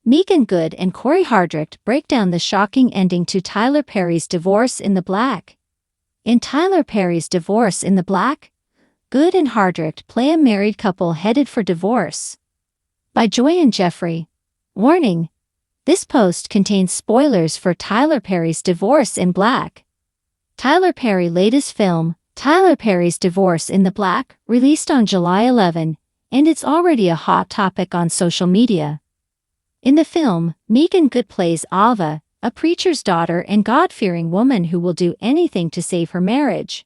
Meagan Good and Cory Hardrict break down the shocking ending to Tyler Perry's Divorce in the Black. In Tyler Perry's Divorce in the Black, Good and Hardrict play a married couple headed for divorce. By Joy and Jeffrey. Warning: this post contains spoilers for Tyler Perry's Divorce in Black. Tyler Perry's latest film, Tyler Perry's Divorce in the Black, released on July 11, and it's already a hot topic on social media. In the film, Meagan Good plays Ava, a preacher's daughter and God-fearing woman who will do anything to save her marriage.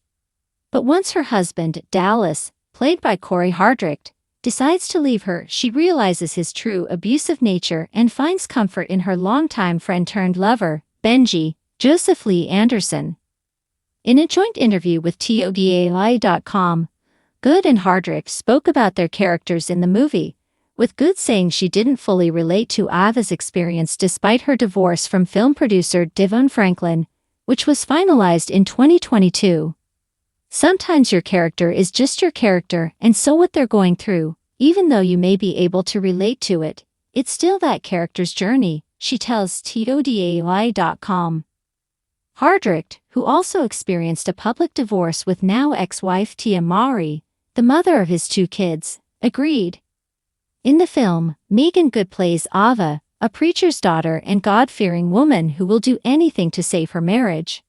But once her husband, Dallas, played by Cory Hardrict, decides to leave her, she realizes his true abusive nature and finds comfort in her longtime friend-turned-lover, Benji, Joseph Lee Anderson. In a joint interview with today.com, Good and Hardrict spoke about their characters in the movie, with Good saying she didn't fully relate to Ava's experience despite her divorce from film producer Devon Franklin, which was finalized in 2022. Sometimes your character is just your character, and so what they're going through, even though you may be able to relate to it, it's still that character's journey, she tells today.com. Hardrict, who also experienced a public divorce with now ex-wife Tia Mowry, the mother of his 2 kids, agreed. In the film, Meagan Good plays Ava, a preacher's daughter and God-fearing woman who will do anything to save her marriage.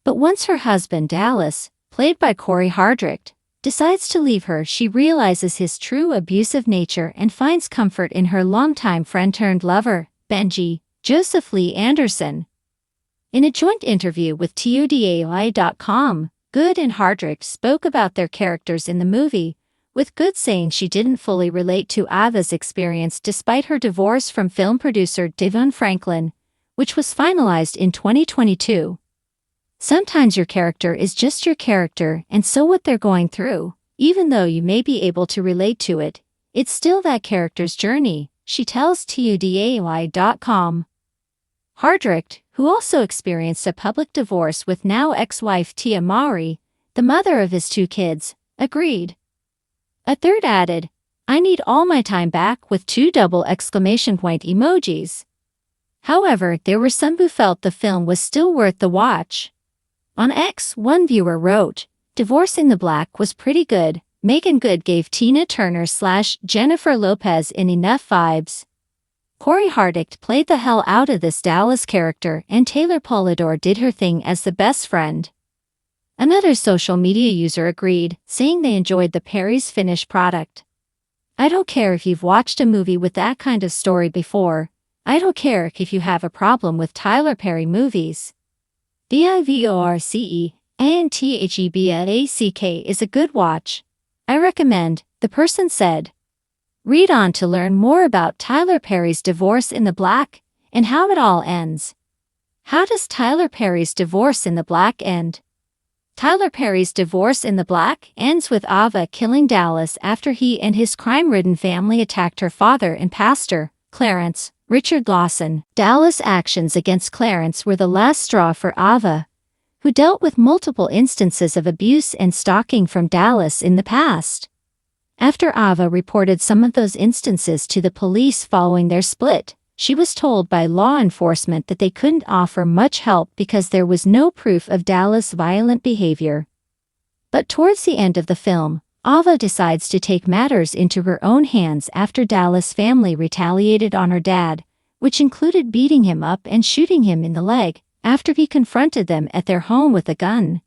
But once her husband Dallas, played by Cory Hardrict, decides to leave her, she realizes his true abusive nature and finds comfort in her longtime friend-turned-lover, Benji, Joseph Lee Anderson. In a joint interview with today.com, Good and Hardrict spoke about their characters in the movie, with Good saying she didn't fully relate to Ava's experience despite her divorce from film producer Devon Franklin, which was finalized in 2022. Sometimes your character is just your character, and so what they're going through, even though you may be able to relate to it, it's still that character's journey, she tells today.com. Hardrict, who also experienced a public divorce with now ex-wife Tia Mowry, the mother of his 2 kids, agreed. A third added, "I need all my time back," with 2 double exclamation point emojis. However, there were some who felt the film was still worth the watch. On X, one viewer wrote, "Divorce in the Black was pretty good. Meagan Good gave Tina Turner/Jennifer Lopez enough vibes. Cory Hardrict played the hell out of this Dallas character, and Taylor Polidor did her thing as the best friend." Another social media user agreed, saying they enjoyed the Perry's finished product. "I don't care if you've watched a movie with that kind of story before. I don't care if you have a problem with Tyler Perry movies. Divorceandprincessyt is a good watch. I recommend," the person said. Read on to learn more about Tyler Perry's Divorce in the Black and how it all ends. How does Tyler Perry's Divorce in the Black end? Tyler Perry's Divorce in the Black ends with Ava killing Dallas after he and his crime-ridden family attacked her father and pastor, Clarence, Richard Lawson. Dallas' actions against Clarence were the last straw for Ava, who dealt with multiple instances of abuse and stalking from Dallas in the past. After Ava reported some of those instances to the police following their split, she was told by law enforcement that they couldn't offer much help because there was no proof of Dallas' violent behavior. But towards the end of the film, Ava decides to take matters into her own hands after Dallas' family retaliated on her dad, which included beating him up and shooting him in the leg after he confronted them at their home with a gun.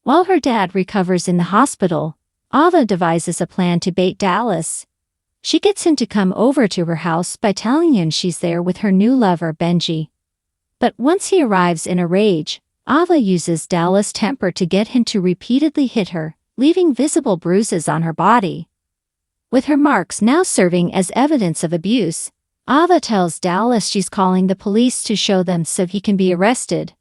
While her dad recovers in the hospital, Ava devises a plan to bait Dallas. She gets him to come over to her house by telling him she's there with her new lover Benji. But once he arrives in a rage, Ava uses Dallas' temper to get him to repeatedly hit her, leaving visible bruises on her body. With her marks now serving as evidence of abuse, Ava tells Dallas she's calling the police to show them so he can be arrested.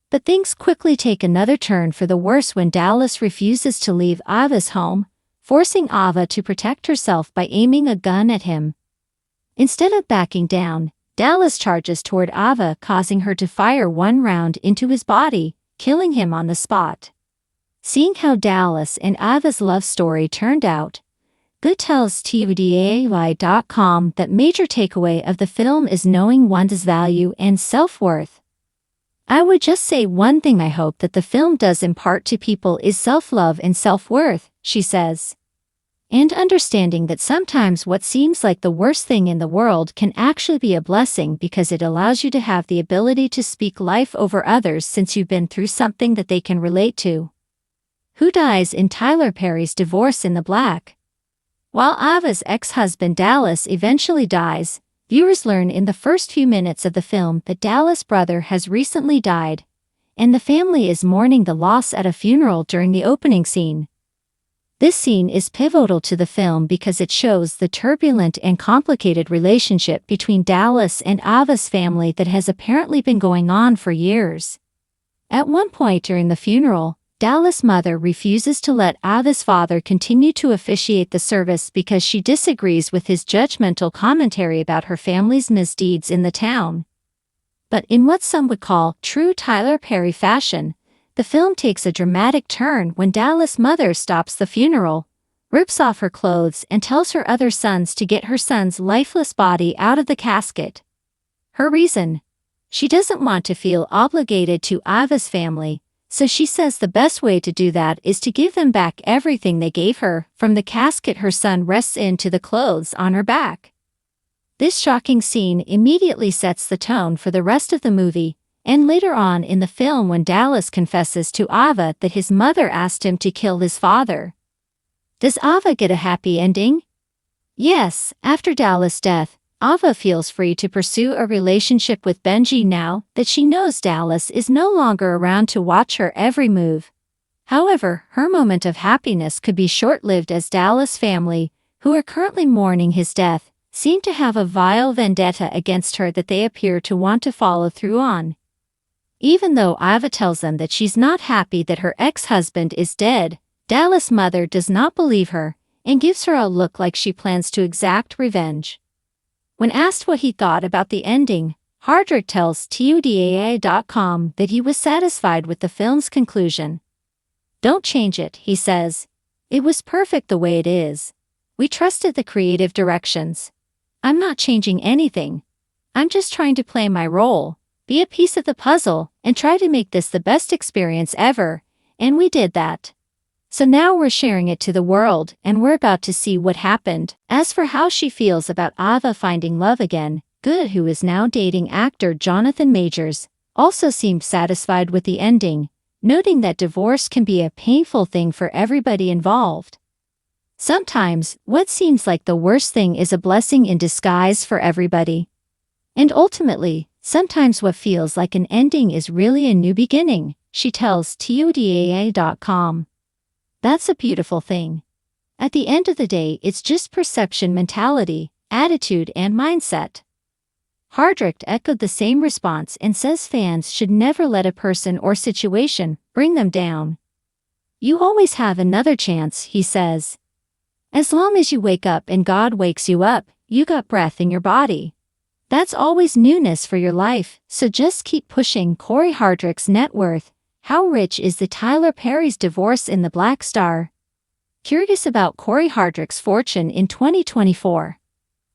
But things quickly take another turn for the worse when Dallas refuses to leave Ava's home, forcing Ava to protect herself by aiming a gun at him. Instead of backing down, Dallas charges toward Ava, causing her to fire 1 round into his body, killing him on the spot. Seeing how Dallas and Ava's love story turned out, Good tells TUDAY.com that major takeaway of the film is knowing one's value and self-worth. I would just say one thing I hope that the film does impart to people is self-love and self-worth, she says. And understanding that sometimes what seems like the worst thing in the world can actually be a blessing because it allows you to have the ability to speak life over others since you've been through something that they can relate to. Who dies in Tyler Perry's Divorce in the Black? While Ava's ex-husband Dallas eventually dies, viewers learn in the first few minutes of the film that Dallas' brother has recently died, and the family is mourning the loss at a funeral during the opening scene. This scene is pivotal to the film because it shows the turbulent and complicated relationship between Dallas and Ava's family that has apparently been going on for years. At one point during the funeral, Dallas' mother refuses to let Ava's father continue to officiate the service because she disagrees with his judgmental commentary about her family's misdeeds in the town. But in what some would call true Tyler Perry fashion, the film takes a dramatic turn when Dallas' mother stops the funeral, rips off her clothes and tells her other sons to get her son's lifeless body out of the casket. Her reason? She doesn't want to feel obligated to Ava's family, so she says the best way to do that is to give them back everything they gave her, from the casket her son rests in to the clothes on her back. This shocking scene immediately sets the tone for the rest of the movie, and later on in the film when Dallas confesses to Ava that his mother asked him to kill his father. Does Ava get a happy ending? Yes, after Dallas' death, Ava feels free to pursue a relationship with Benji now that she knows Dallas is no longer around to watch her every move. However, her moment of happiness could be short-lived as Dallas' family, who are currently mourning his death, seem to have a vile vendetta against her that they appear to want to follow through on. Even though Ava tells them that she's not happy that her ex-husband is dead, Dallas' mother does not believe her and gives her a look like she plans to exact revenge. When asked what he thought about the ending, Hardrict tells TUDAY.com that he was satisfied with the film's conclusion. "Don't change it," he says. "It was perfect the way it is. We trusted the creative directions. I'm not changing anything. I'm just trying to play my role, be a piece of the puzzle, and try to make this the best experience ever, and we did that. So now we're sharing it to the world and we're about to see what happened." As for how she feels about Ava finding love again, Good, who is now dating actor Jonathan Majors, also seemed satisfied with the ending, noting that divorce can be a painful thing for everybody involved. Sometimes, what seems like the worst thing is a blessing in disguise for everybody. And ultimately, sometimes what feels like an ending is really a new beginning, she tells TUDAY.com. That's a beautiful thing. At the end of the day, it's just perception, mentality, attitude, and mindset. Hardrict echoed the same response and says fans should never let a person or situation bring them down. "You always have another chance," he says. "As long as you wake up and God wakes you up, you got breath in your body. That's always newness for your life, so just keep pushing." Cory Hardrict's net worth. How rich is the Tyler Perry's Divorce in the Black star? Curious about Cory Hardrict's fortune in 2024?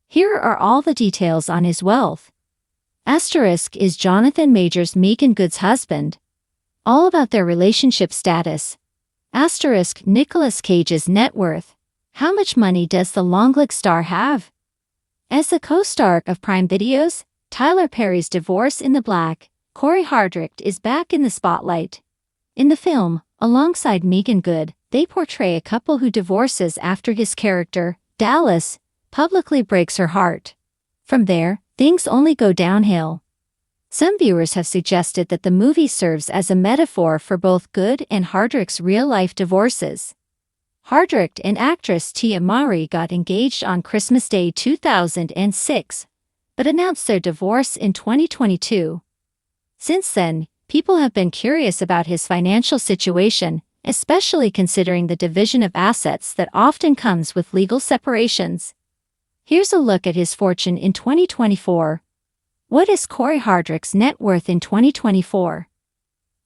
Here are all the details on his wealth. Asterisk is Jonathan Majors Meagan Good's husband. All about their relationship status. Asterisk Nicolas Cage's net worth. How much money does the long-legged star have? As the co-star of Prime Video's Tyler Perry's Divorce in the Black, Cory Hardrict is back in the spotlight. In the film, alongside Meagan Good, they portray a couple who divorces after his character, Dallas, publicly breaks her heart. From there, things only go downhill. Some viewers have suggested that the movie serves as a metaphor for both Good and Hardrict's real-life divorces. Hardrict and actress Tia Mowry got engaged on Christmas Day 2006, but announced their divorce in 2022. Since then, people have been curious about his financial situation, especially considering the division of assets that often comes with legal separations. Here's a look at his fortune in 2024. What is Cory Hardrict's net worth in 2024?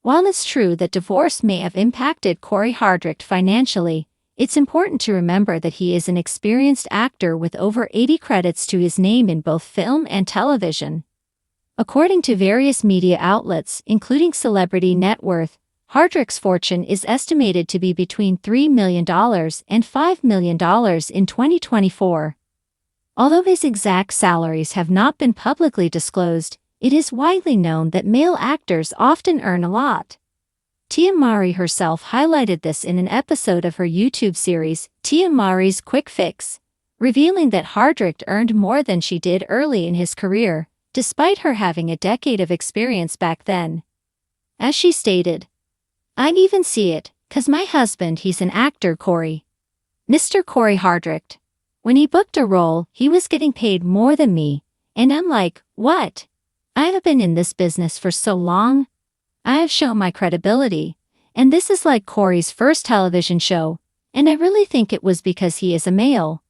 While it's true that divorce may have impacted Cory Hardrict financially, It's important to remember that he is an experienced actor with over 80 credits to his name in both film and television. According to various media outlets, including Celebrity Net Worth, Hardrict's fortune is estimated to be between $3 million and $5 million in 2024. Although his exact salaries have not been publicly disclosed, it is widely known that male actors often earn a lot. Tia Mowry herself highlighted this in an episode of her YouTube series, Tia Mowry's Quick Fix, revealing that Hardrict earned more than she did early in his career, despite her having a decade of experience back then. As she stated, "I'd even see it, 'cause my husband, he's an actor, Cory. Mr. Cory Hardrict. When he booked a role, he was getting paid more than me, and I'm like, what? I have been in this business for so long. I have shown my credibility, and this is like Cory's first television show, and I really think it was because he is a male."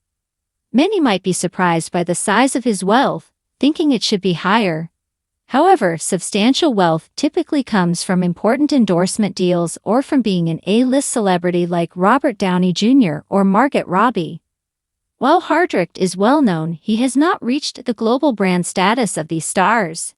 Many might be surprised by the size of his wealth, thinking it should be higher. However, substantial wealth typically comes from important endorsement deals or from being an A-list celebrity like Robert Downey Jr. or Margot Robbie. While Hardrict is well known, he has not reached the global brand status of these stars.